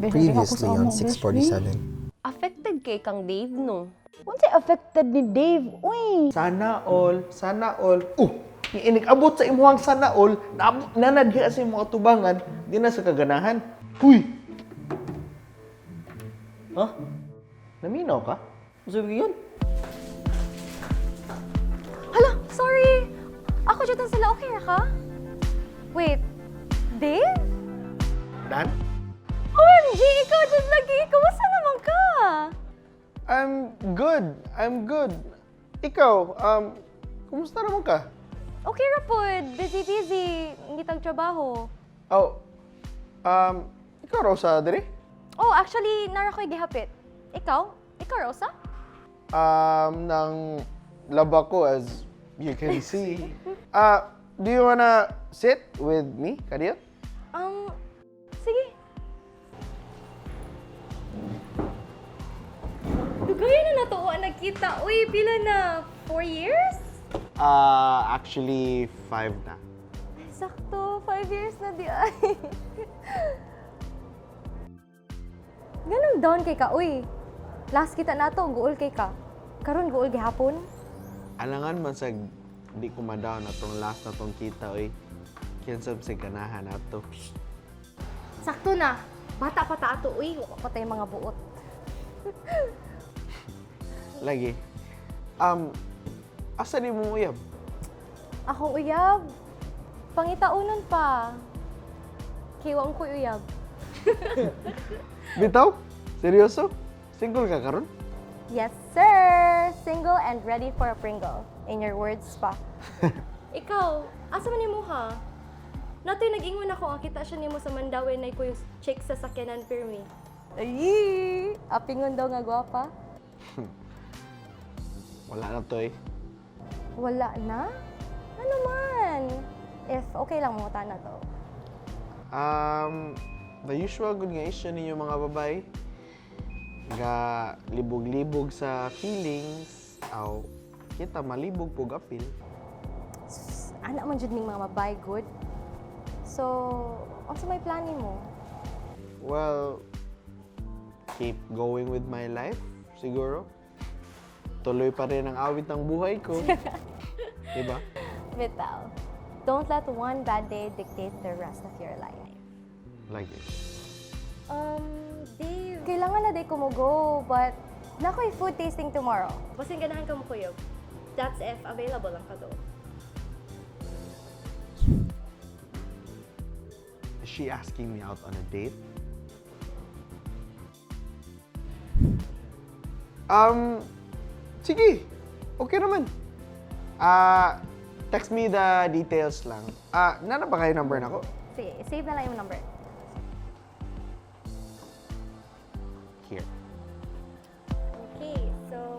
Previously on 647. Affected kay kang Dave, no? Unsay affected ni Dave? Uy! Sana all. Inig-abot sa imuhang sana all, nanadhiya sa imong tubangan, di na sa kaganahan. Huy! Ha? Naminaw ka? Sabi yun? Hala, sorry! Ako dyan sila, okay na ka? Wait, Dave? Dan? OMG, ikaw dyan lagi! Kamusta naman ka? I'm good. Ikaw, kumusta naman ka? Okay ra pod, busy. Hindi trabaho. Oh, ikaw raw sa diri? Oh, actually, nara ko'y gihapit. Ikaw? Ikaw, Rosa? Nang laba ko as you can see. Do you wanna sit with me, Kadiyot? Sige. Dugayan na nato, nagkita. Uy, pila na? 4 years? Actually, 5 na. Ay, sakto, 5 years na di ay. Ganun down kay ka, uy. Last kita na to, guol kay ka. Karon guol gihapon. Alangan man sa di ko ma-down atong last na tong kita, oy. Kinsab sa ganahan ato. Sakto na. Bata pa ta ato, uy. Wala pa tayong mga buot. Lagi. Asa di mo uyab? Akong uyab. Pangitaunon pa. Kiwang ko'y uyab. Bitaw? Seryoso? Single ka karon? Yes, sir! Single and ready for a Pringle. In your words pa. Ikaw, asa man mo ha? Natoy nag-ingon ako, kita siya nimo sa Mandawi na ko yung chick sa sakyanan pirmi. Ay! Apingon daw nga gwapa. Wala na to eh. Wala na? Ano man? If okay lang mo na to. The usual good nga issue ninyo mga babae. Nga libog-libog sa feelings. Aw, kita malibog po gapil. Anak man jud ning mga mabay good. So, ano may plani mo? Well, keep going with my life, siguro. Tuloy pa rin ang awit ng buhay ko. Diba? Vital, don't let one bad day dictate the rest of your life. Lagi. Dave, kailangan na day ko mo go, but nako'y food tasting tomorrow. Basing ganahan ka mo kuyog. That's if available lang ka do. Is she asking me out on a date? Sige. Okay naman. Text me the details lang. Nana ba kayo number na ko? Sige, save na lang yung number. Here. Okay, so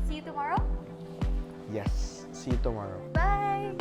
see you tomorrow? Yes. See you tomorrow. Bye!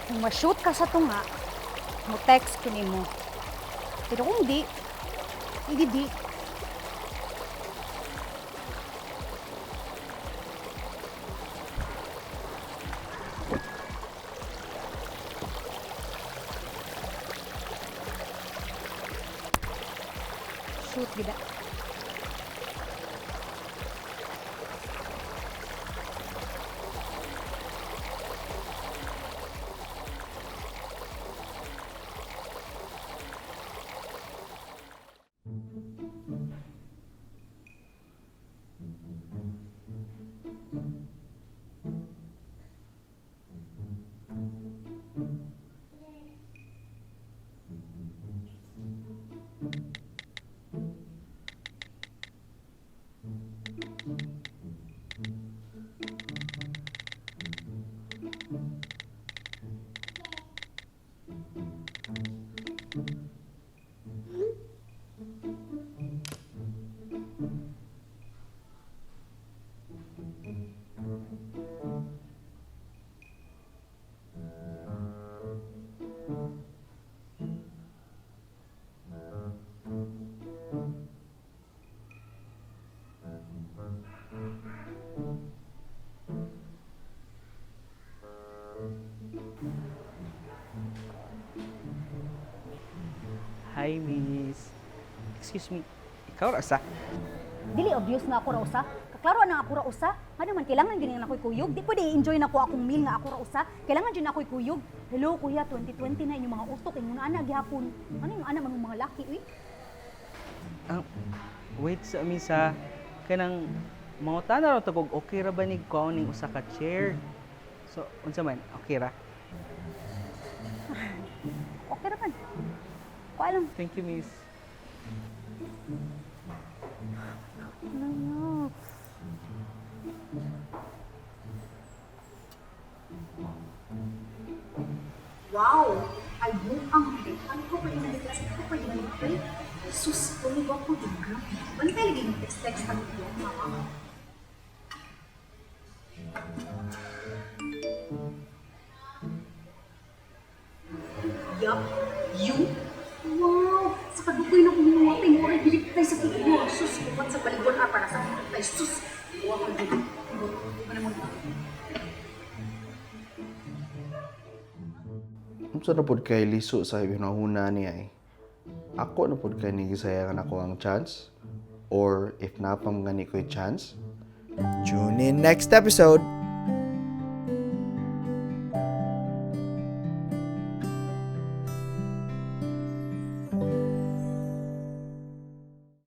Kung ma-shoot ka sa tunga, mo-text kini mo. Pero kung di. Shoot gida. Hi, miss. Excuse me. Ikaw ra sa? Dili obvious nga ako ra usa. Kaklaro na ako ra usa. Ano man kailangan gini na ako'y kuyog. Di pwede i-enjoy na ko akong meal nga ako ra usa. Kailangan jud na ako'y kuyog. Hello kuya, 2020 na inyong mga utok inyong ana gihapon. Ano yung ana mga laki uy? Wait sa misa. Kanang mangutan na raw to kung okay ra ba ni kuwang ning usa ka chair. So, unsa man? Okay ra? Okay ra man. Kuha lang. Thank you, miss. Ano? Wow! Ay, ang ano ko pa yung nagklas ko pa yung nagklas. Sus, tulog ako din. Ano tayo lagi ng text-text ang ito, mama? Yup, you? Wow! Sa kadukoy na kung mga tayo, ay bilik tayo sa tuyo. Sus, kumat sa baligon para sa ay sus. Wow, ang bilik. Ano mo? Unsa na pod kay liso sa hinahuna niya eh. Ako na pod kay nigisayangan ako ang chance or if napam gani ko'y chance. Tune in next episode.